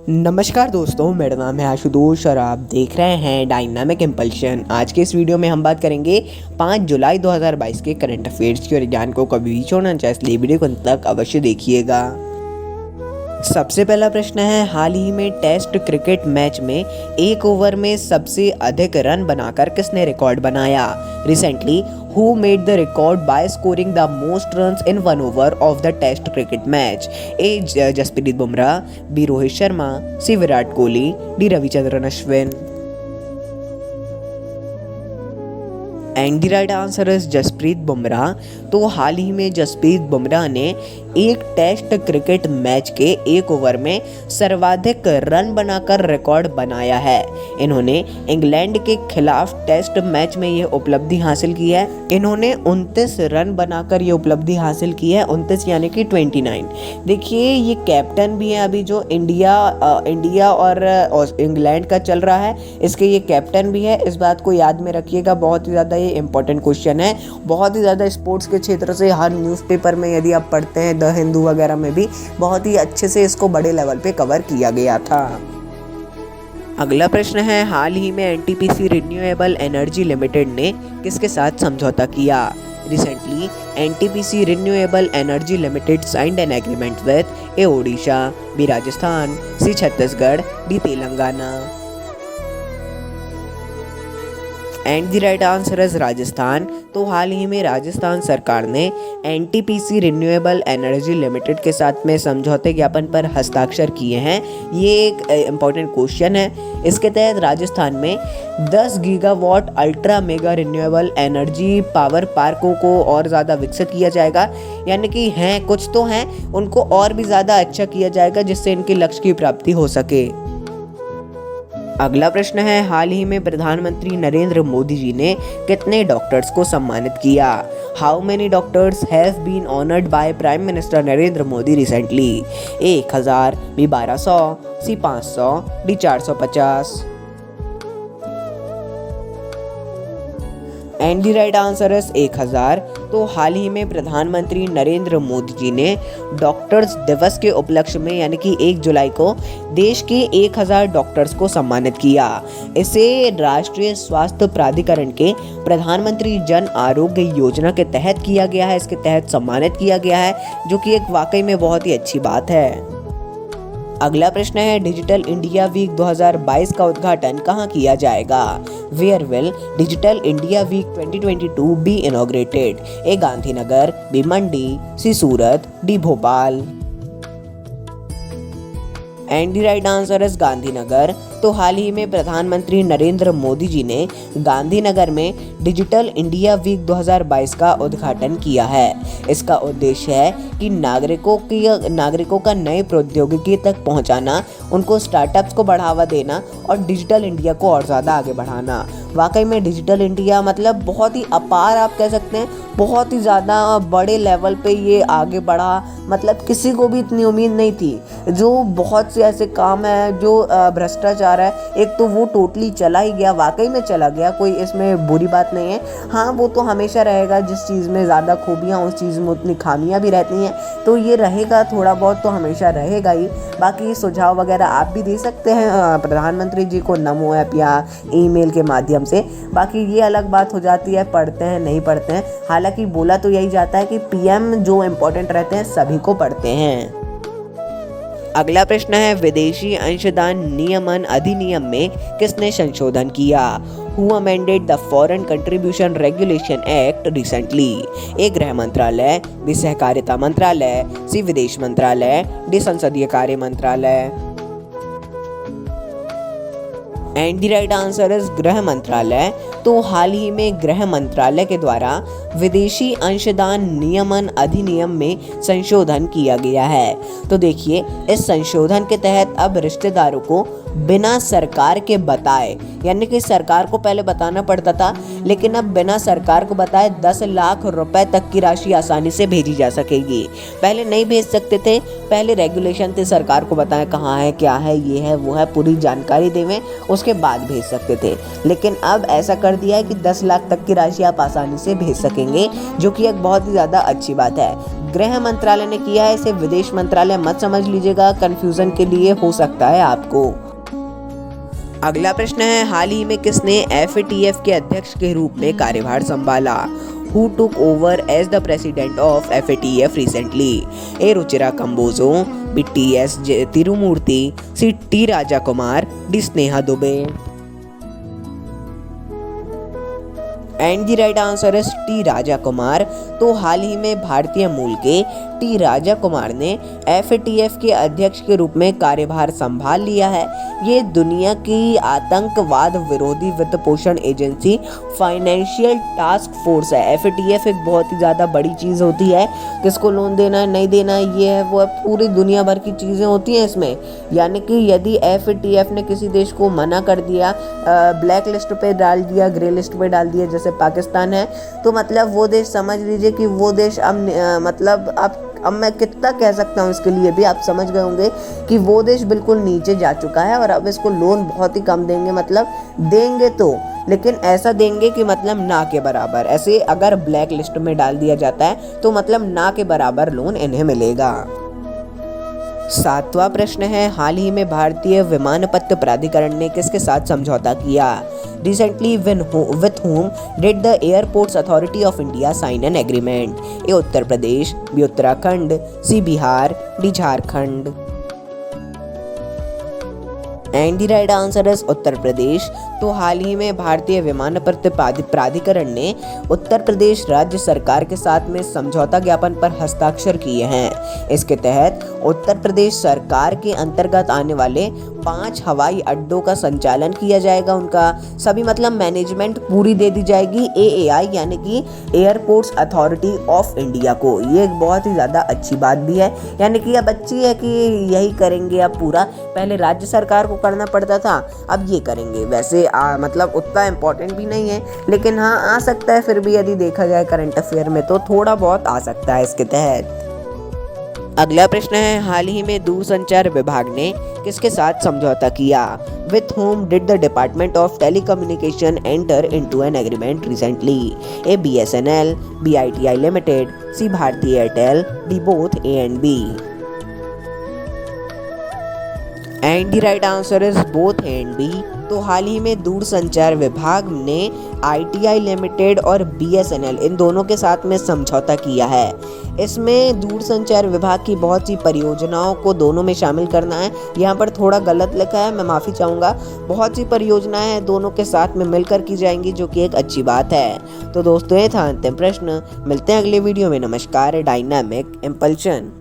नमस्कार दोस्तों, मेरा नाम है आशुतोष और आप देख रहे हैं डायनामिक इम्पल्शन। आज के इस वीडियो में हम बात करेंगे 5 जुलाई 2022 के करंट अफेयर्स की और ज्ञान को कभी भी छोड़ना चाहिए, इसलिए वीडियो को अंत तक अवश्य देखिएगा। सबसे पहला प्रश्न है, हाल ही में टेस्ट क्रिकेट मैच में एक ओवर में सबसे अधिक रन बनाकर किसने रिकॉर्ड बनाया? Recently who made the record by scoring the most runs in one over of the test cricket match? A. Jasprit Bumrah, B. Rohit Sharma, C. Virat Kohli, D. Ravichandran Ashwin. And the right answer is Jasprit Bumrah. तो हाल ही में जसप्रीत बुमराह ने एक टेस्ट क्रिकेट मैच के एक over में सर्वाधिक रन बनाकर रिकॉर्ड बनाया है। इन्होंने इंग्लैंड के खिलाफ टेस्ट मैच में ये उपलब्धि हासिल की है। इन्होंने 29 रन बनाकर ये उपलब्धि हासिल की है, 29 यानी कि 29। देखिए, ये कैप्टन भी है अभी जो इंडिया और इंग्लैंड का चल रहा है, इसके ये कैप्टन भी है। इस बात को याद में रखिएगा, बहुत ही ज़्यादा इंपॉर्टेंट क्वेश्चन है। बहुत ही ज़्यादा स्पोर्ट्स के क्षेत्र से हर न्यूज़पेपर में यदि आप पढ़ते हैं, द हिंदू वगैरह में भी बहुत ही अच्छे से इसको बड़े लेवल पे कवर किया गया था। अगला प्रश्न है, हाल ही में एनटीपीसी रिन्यूएबल एनर्जी लिमिटेड ने किसके साथ समझौता किया? Recently NTPC renewable energy limited signed an agreement with A Odisha, B Rajasthan, C Chhattisgarh, D Telangana. And the right answer is Rajasthan. तो हाल ही में राजस्थान सरकार ने एनटीपीसी रिन्यूएबल एनर्जी लिमिटेड के साथ में समझौते ज्ञापन पर हस्ताक्षर किए हैं। ये एक इम्पॉर्टेंट क्वेश्चन है। इसके तहत राजस्थान में 10 gigawatt ultra mega renewable energy power पार्कों को और ज़्यादा विकसित किया जाएगा। यानी कि हैं कुछ तो हैं, उनको और भी ज़्यादा अच्छा किया जाएगा जिससे इनके लक्ष्य की प्राप्ति हो सके। अगला प्रश्न है, हाल ही में प्रधानमंत्री नरेंद्र मोदी जी ने कितने डॉक्टर्स को सम्मानित किया? How many doctors have been honoured by prime minister Narendra Modi recently? A 1000, B 1200, C 500, D 450। And the right answer is 1000। तो हाल ही में प्रधानमंत्री नरेंद्र मोदी जी ने डॉक्टर्स दिवस के उपलक्ष्य में यानी कि 1 जुलाई को देश के 1000 डॉक्टर्स को सम्मानित किया। इसे राष्ट्रीय स्वास्थ्य प्राधिकरण के प्रधानमंत्री जन आरोग्य योजना के तहत किया गया है। इसके तहत सम्मानित किया गया है, जो कि एक वाकई में बहुत ही अच्छी बात है। अगला प्रश्न है, डिजिटल इंडिया वीक 2022 का उद्घाटन कहाँ किया जाएगा? Where will digital India week 2022 be inaugurated? A Gandhinagar, B Mandi, C Surat, D Bhopal. And the right answer is Gandhinagar. तो हाल ही में प्रधानमंत्री नरेंद्र मोदी जी ने गांधीनगर में डिजिटल इंडिया वीक 2022 का उद्घाटन किया है। इसका उद्देश्य है कि नागरिकों का नए प्रौद्योगिकी तक पहुंचाना, उनको स्टार्टअप्स को बढ़ावा देना और डिजिटल इंडिया को और ज़्यादा आगे बढ़ाना। वाकई में डिजिटल इंडिया मतलब बहुत ही अपार, आप कह सकते हैं बहुत ही ज़्यादा बड़े लेवल पे ये आगे बढ़ा। मतलब किसी को भी इतनी उम्मीद नहीं थी। जो बहुत से ऐसे काम है, जो भ्रष्टाचार है, एक तो वो टोटली चला ही गया, वाकई में चला गया। कोई इसमें बुरी बात नहीं है। हाँ, वो तो हमेशा रहेगा, जिस चीज़ में ज़्यादा खूबियाँ उस चीज़ में उतनी खामियाँ भी रहती हैं, तो ये रहेगा, थोड़ा बहुत तो हमेशा रहेगा ही। बाकी सुझाव वगैरह आप भी दे सकते हैं प्रधानमंत्री जी को नमो ऐप या ईमेल के माध्यम से। बाकी ये अलग बात हो जाती है, पढ़ते हैं नहीं पढ़ते हैं। हालांकि बोला तो यही जाता है कि पीएम जो इम्पोर्टेंट रहते हैं सभी को पढ़ते हैं। अगला प्रश्न है, विदेशी अंशदान नियमन अधिनियम में किसने संशोधन किया? Who amended the Foreign Contribution Regulation Act recently? ए गृह मंत्रालय, बी सहकारिता मंत्रालय, सी विदेश मंत्रालय, डी संसदीय कार्य मंत्रालय। And the right answer is गृह मंत्रालय। तो हाल ही में गृह मंत्रालय के द्वारा विदेशी अंशदान नियमन अधिनियम में संशोधन किया गया है। तो देखिए, इस संशोधन के तहत अब रिश्तेदारों को बिना सरकार के बताए, यानी कि सरकार को पहले बताना पड़ता था, लेकिन अब बिना सरकार को बताए 10 लाख रुपए तक की राशि आसानी से भेजी जा सकेगी। पहले नहीं भेज सकते थे, पहले रेगुलेशन थे सरकार को बताएं कहाँ है, क्या है, ये है वो है, पूरी जानकारी देवें, उसके बाद भेज सकते थे। लेकिन अब ऐसा कर दिया है कि 10 लाख तक की राशि आप आसानी से भेज सकेंगे, जो कि एक बहुत ही ज़्यादा अच्छी बात है। गृह मंत्रालय ने किया है, इसे विदेश मंत्रालय मत समझ लीजिएगा, कंफ्यूजन के लिए हो सकता है आपको। अगला प्रश्न है, हाल ही में किसने FATF के अध्यक्ष के रूप में कार्यभार संभाला? Who took over as the president of FATF recently? A. Ruchira Kamboj, B. T.S. Tirumurti, C. T. Raja Kumar, D. Sneha Dubey. And the right answer is T Raja Kumar. तो हाल ही में भारतीय मूल के टी राजा कुमार ने FATF के अध्यक्ष के रूप में कार्यभार संभाल लिया है। ये दुनिया की आतंकवाद विरोधी वित्त पोषण एजेंसी फाइनेंशियल टास्क फोर्स है। FATF एक बहुत ही ज़्यादा बड़ी चीज़ होती है, किसको लोन देना है नहीं देना है ये है वो है, पूरी दुनिया भर की चीज़ें होती हैं इसमें। यानी कि यदि FATF ने किसी देश को मना कर दिया, ब्लैक लिस्ट पे डाल दिया, ग्रे लिस्ट पे डाल दिया, जैसे पाकिस्तान है, तो मतलब वो देश समझ लीजिए कि वो देश अब मतलब अब मैं कितना कह सकता हूँ इसके लिए भी आप समझ गए होंगे कि वो देश बिल्कुल नीचे जा चुका है और अब इसको लोन बहुत ही कम देंगे, मतलब देंगे तो लेकिन ऐसा देंगे कि मतलब ना के बराबर। ऐसे अगर ब्लैक लिस्ट में डाल दिया जाता है तो मतलब ना के बराबर लोन इन्हें मिलेगा। 7वां प्रश्न है, हाल ही में भारतीय विमानपत्त प्राधिकरण ने किसके साथ समझौता किया? Recently with whom did the Airports Authority of India sign an agreement? A. Uttar Pradesh, B. Uttarakhand, C. Bihar, D. Jharkhand. And the right answer is Uttar Pradesh. तो हाल ही में भारतीय विमानपत्त प्राधिकरण ने उत्तर प्रदेश राज्य सरकार के साथ में समझौता ज्ञापन पर हस्ताक्षर किए हैं। इसके तहत उत्तर प्रदेश सरकार के अंतर्गत आने वाले 5 हवाई अड्डों का संचालन किया जाएगा। उनका सभी मतलब मैनेजमेंट पूरी दे दी जाएगी AAI यानी कि एयरपोर्ट्स अथॉरिटी ऑफ इंडिया को। ये एक बहुत ही ज़्यादा अच्छी बात भी है, यानी कि अब अच्छी है कि यही करेंगे अब पूरा। पहले राज्य सरकार को करना पड़ता था, अब ये करेंगे। वैसे मतलब उतना इम्पोर्टेंट भी नहीं है, लेकिन हाँ आ सकता है फिर भी, यदि देखा जाए करंट अफेयर में तो थोड़ा बहुत आ सकता है इसके तहत। अगला प्रश्न है, हाल ही में दूरसंचार विभाग ने किसके साथ समझौता किया? With whom did the Department of Telecommunication enter into an agreement recently? A. BSNL, B. ITI Limited, C. Bharti Airtel, D. both A and B। And the right answer is both A and B. तो हाल ही में दूरसंचार विभाग ने ITI limited और BSNL इन दोनों के साथ में समझौता किया है। इसमें दूरसंचार विभाग की बहुत सी परियोजनाओं को दोनों में शामिल करना है। यहाँ पर थोड़ा गलत लिखा है, मैं माफ़ी चाहूँगा। बहुत सी परियोजनाएं हैं दोनों के साथ में मिलकर की जाएंगी, जो कि एक अच्छी बात है। तो दोस्तों ये था अंतिम प्रश्न। मिलते हैं अगले वीडियो में। नमस्कार। Dynamic impulsion.